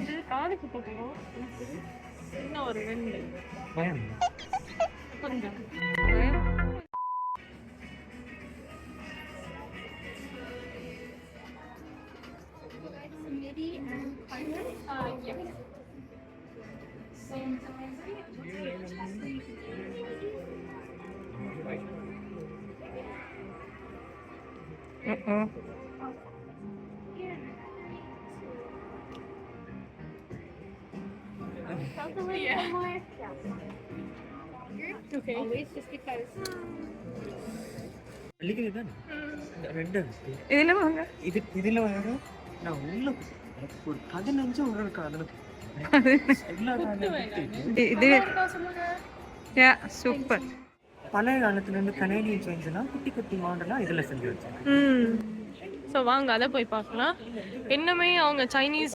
வந்து காதுக்கு போட்டுரும். இன்னும் ஒரு 2 பயம் கொஞ்சம் okay. Always just because. வலிக்குது தானே? ரெண்டு இதுல வாங்க. இதுல வேற நான் உள்ள ஒரு 15 உள்ள இருக்கு அதுல இது யா சூப்பர். பழைய காலத்துல இருந்து கனேடியன் செஞ்செல்லாம் குட்டி குட்டி மாடலாம் இதுல செஞ்சு வச்சாங்க. ஸோ வாங்க அதை போய் பார்க்கலாம். இன்னுமே அவங்க சைனீஸ்